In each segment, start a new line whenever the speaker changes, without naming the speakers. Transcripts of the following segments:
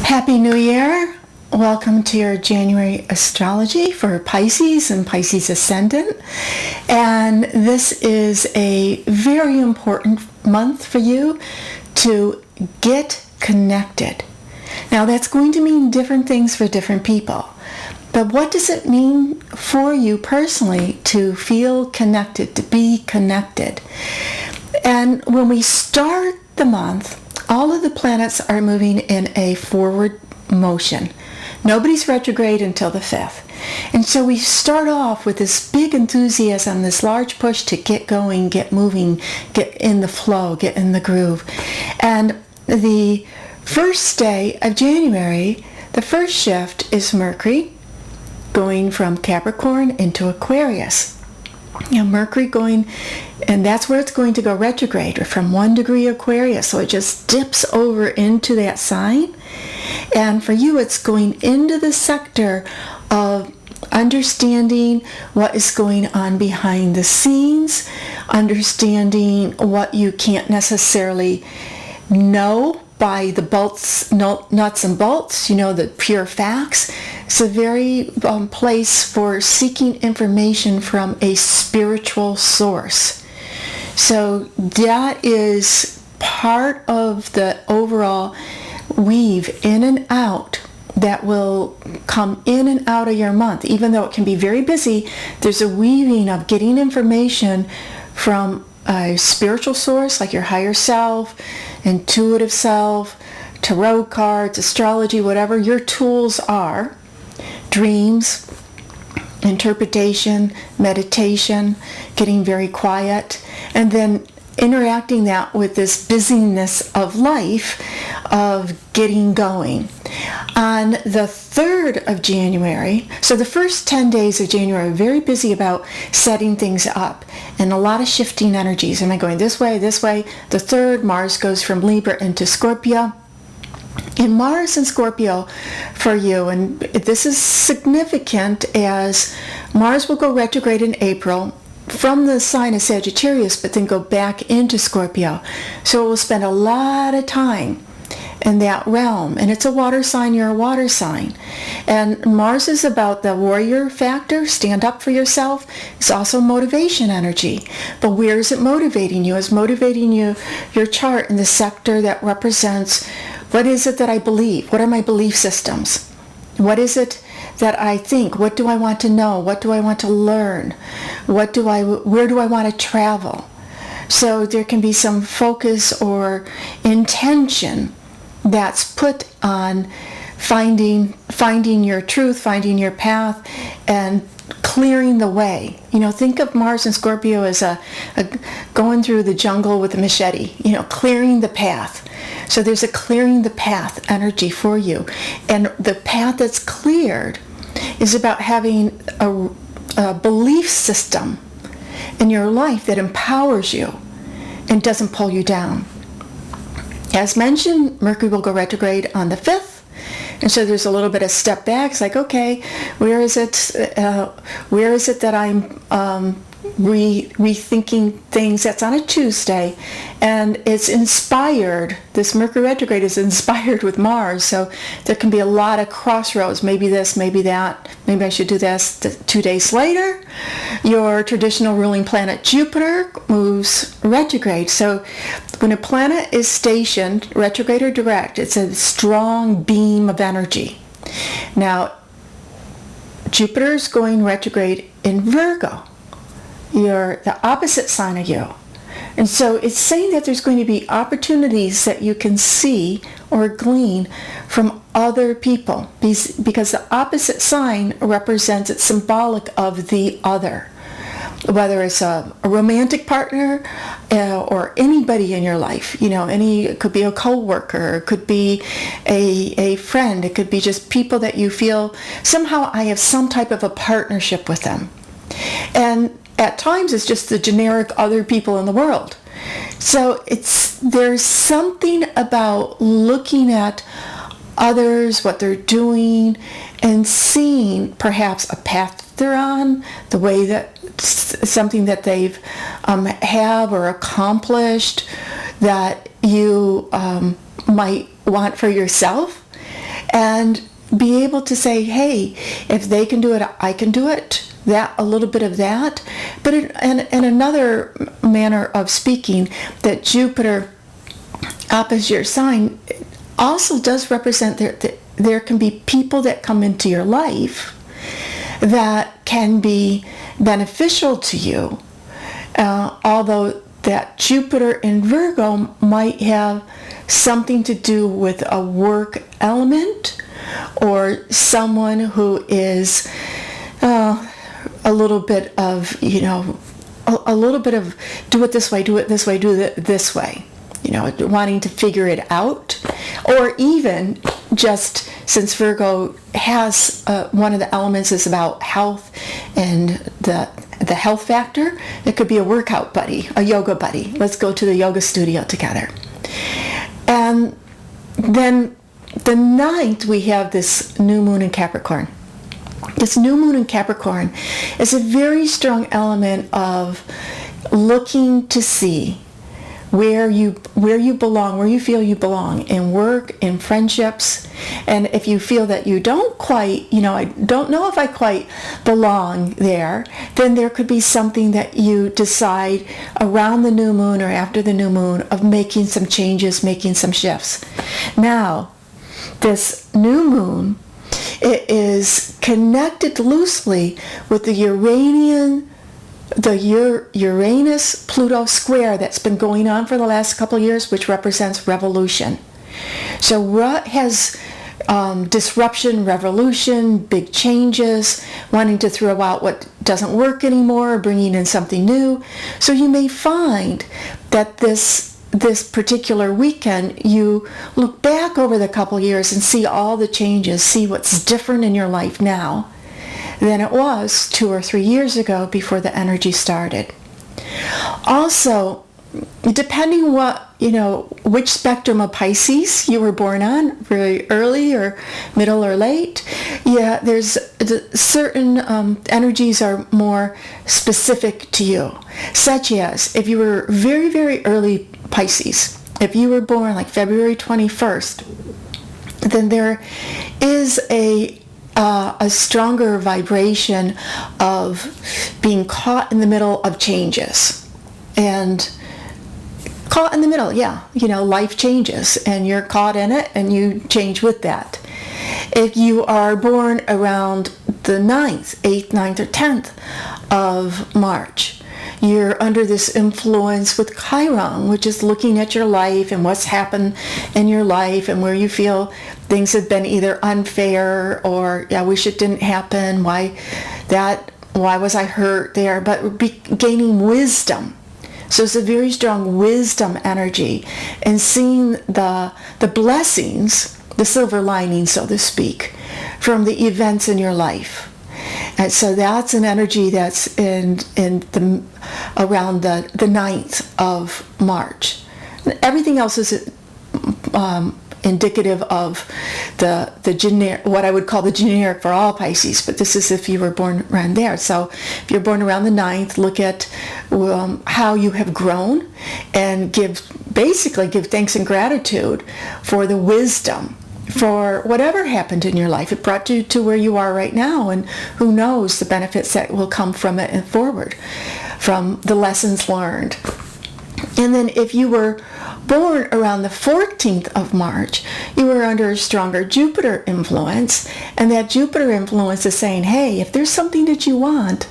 Happy New Year! Welcome to your January astrology for Pisces and Pisces ascendant. And this is a very important month for you to get connected. Now that's going to mean different things for different people. But what does it mean for you personally to feel connected, to be connected? And when we start the month, all of the planets are moving in a forward motion. Nobody's retrograde until the 5th. And so we start off with this big enthusiasm, this large push to get going, get moving, get in the flow, get in the groove. And the first day of January, the first shift is Mercury going from Capricorn into Aquarius. Mercury going, and that's where it's going to go retrograde, from 1 degree Aquarius. So it just dips over into that sign. And for you, it's going into the sector of understanding what is going on behind the scenes, understanding what you can't necessarily know by the nuts and bolts, the pure facts. It's a very place for seeking information from a spiritual source. So that is part of the overall weave in and out that will come in and out of your month. Even though it can be very busy, there's a weaving of getting information from a spiritual source like your higher self, intuitive self, tarot cards, astrology, whatever your tools are, dreams, interpretation, meditation, getting very quiet, and then interacting that with this busyness of life of getting going. On the 3rd of January, so the first 10 days of January are very busy about setting things up and a lot of shifting energies. Am I going this way, this way? The 3rd, Mars goes from Libra into Scorpio. And Mars and Scorpio for you, and this is significant as Mars will go retrograde in April from the sign of Sagittarius, but then go back into Scorpio. So it will spend a lot of time in that realm. And it's a water sign, you're a water sign. And Mars is about the warrior factor, stand up for yourself. It's also motivation energy. But where is it motivating you? It's motivating you, your chart in the sector that represents what is it that I believe? What are my belief systems? What is it that I think? What do I want to know? What do I want to learn? Where do I want to travel? So there can be some focus or intention that's put on finding your truth, finding your path, and clearing the way. Think of Mars and Scorpio as a going through the jungle with a machete, clearing the path. So there's a clearing the path energy for you. And the path that's cleared is about having a belief system in your life that empowers you and doesn't pull you down. As mentioned, Mercury will go retrograde on the 5th. And so there's a little bit of step back. It's like, okay, where is it that I'm rethinking things? That's on a Tuesday, and it's inspired. This Mercury retrograde is inspired with Mars, so there can be a lot of crossroads. Maybe this, maybe that. Maybe I should do this. 2 days later, your traditional ruling planet Jupiter moves retrograde. So when a planet is stationed, retrograde or direct, it's a strong beam of energy. Now, Jupiter's going retrograde in Virgo. You're the opposite sign of you. And so it's saying that there's going to be opportunities that you can see or glean from other people, because the opposite sign represents, it's symbolic of the other. Whether it's a romantic partner or anybody in your life, it could be a co-worker, it could be a friend, it could be just people that you feel somehow I have some type of a partnership with them. And at times it's just the generic other people in the world. So there's something about looking at others, what they're doing, and seeing perhaps a path they're on, the way that something that they've have or accomplished that you might want for yourself. and be able to say, hey, if they can do it, I can do it. That, a little bit of that. But in another manner of speaking, that Jupiter opposite your sign also does represent there can be people that come into your life that can be beneficial to you, although that Jupiter in Virgo might have something to do with a work element, or someone who is a little bit of, a little bit of do it this way, do it this way, wanting to figure it out. Or even just, since Virgo has one of the elements is about health and the health factor, it could be a workout buddy, a yoga buddy. Let's go to the yoga studio together. And then the 9th, we have this new moon in Capricorn. This new moon in Capricorn is a very strong element of looking to see where you belong, where you feel you belong in work, in friendships. And if you feel that you don't quite, I don't know if I quite belong there, then there could be something that you decide around the new moon or after the new moon of making some changes, making some shifts. Now, this new moon, it is connected loosely with the Uranus-Pluto square that's been going on for the last couple of years, which represents revolution. So what has disruption, revolution, big changes, wanting to throw out what doesn't work anymore, bringing in something new. So you may find that this particular weekend, you look back over the couple years and see all the changes, see what's different in your life now than it was 2 or 3 years ago before the energy started. Also, depending which spectrum of Pisces you were born on, very early or middle or late, there's certain energies are more specific to you, such as if you were very, very early Pisces, if you were born like February 21st, then there is a stronger vibration of being caught in the middle of changes. And caught in the middle, life changes and you're caught in it and you change with that. If you are born around the 9th, 8th, 9th, or 10th of March, you're under this influence with Chiron, which is looking at your life and what's happened in your life and where you feel things have been either unfair or, I wish it didn't happen, why was I hurt there, but gaining wisdom. So it's a very strong wisdom energy and seeing the blessings, the silver lining, so to speak, from the events in your life. And so that's an energy that's around the 9th of March. Everything else is indicative of the generic, what I would call the generic for all Pisces, but this is if you were born around there. So if you're born around the 9th, look at how you have grown and give thanks and gratitude for the wisdom, for whatever happened in your life. It brought you to where you are right now, and who knows the benefits that will come from it and forward, from the lessons learned. And then if you were born around the 14th of March, you were under a stronger Jupiter influence, and that Jupiter influence is saying, hey, if there's something that you want,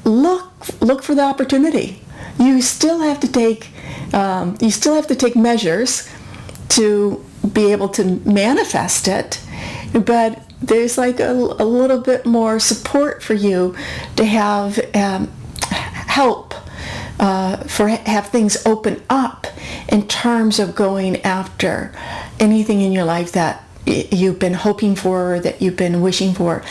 look for the opportunity. You still have to take measures to be able to manifest it, but there's like a little bit more support for you to have help have things open up in terms of going after anything in your life that you've been hoping for, or that you've been wishing for.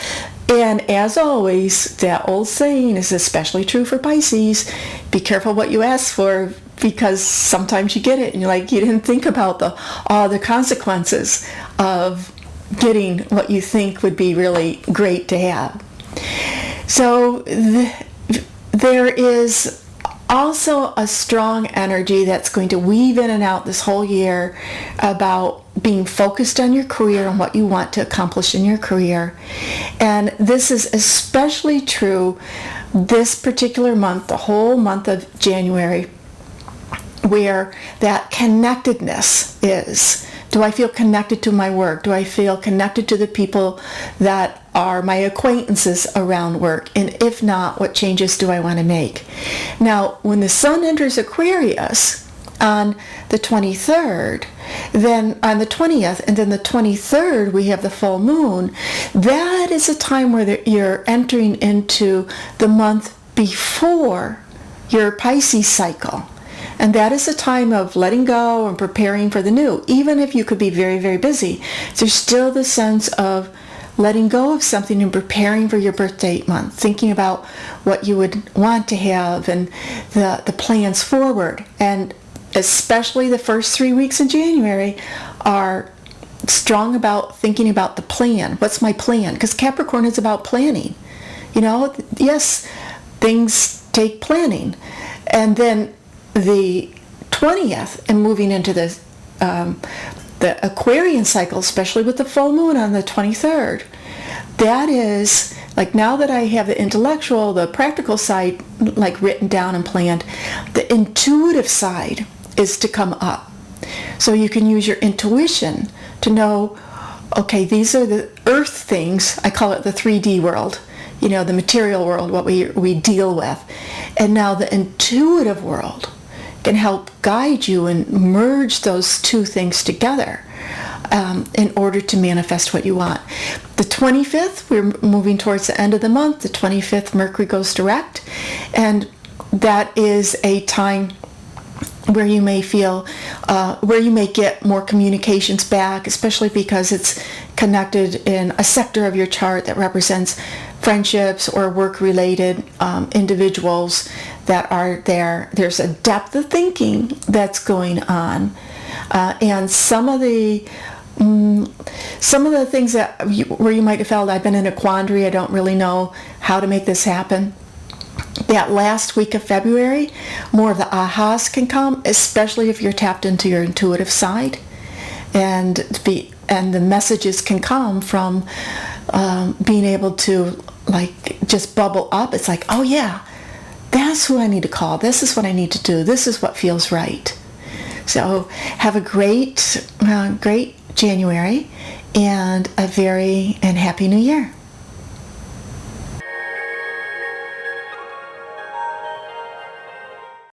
And as always, that old saying is especially true for Pisces: be careful what you ask for, because sometimes you get it and you didn't think about all the consequences of getting what you think would be really great to have. So there is also a strong energy that's going to weave in and out this whole year about being focused on your career and what you want to accomplish in your career. And this is especially true this particular month, the whole month of January, where that connectedness is. Do I feel connected to my work? Do I feel connected to the people that are my acquaintances around work? And if not, what changes do I want to make? Now, when the sun enters Aquarius on the 23rd, then on the 20th, and then the 23rd, we have the full moon. That is a time where you're entering into the month before your Pisces cycle. And that is a time of letting go and preparing for the new. Even if you could be very, very busy, there's still the sense of letting go of something and preparing for your birthday month, thinking about what you would want to have and the plans forward. And especially the first 3 weeks in January are strong about thinking about the plan. What's my plan? Because Capricorn is about planning. Yes, things take planning. And then the 20th and moving into the Aquarian cycle, especially with the full moon on the 23rd, that is like, now that I have the intellectual, the practical side like written down and planned, the intuitive side is to come up. So you can use your intuition to know, okay, these are the earth things. I call it the 3D world, the material world, what we deal with. And now the intuitive world can help guide you and merge those two things together in order to manifest what you want. The 25th, we're moving towards the end of the month. The 25th, Mercury goes direct, and that is a time where you may feel, where you may get more communications back, especially because it's connected in a sector of your chart that represents friendships or work-related individuals that are there. There's a depth of thinking that's going on, and some of the things where you might have felt, I've been in a quandary, I don't really know how to make this happen. That last week of February, more of the ahas can come, especially if you're tapped into your intuitive side, and the messages can come from being able to just bubble up. It's like, oh yeah, that's who I need to call. This is what I need to do. This is what feels right. So have a great January and a happy New Year.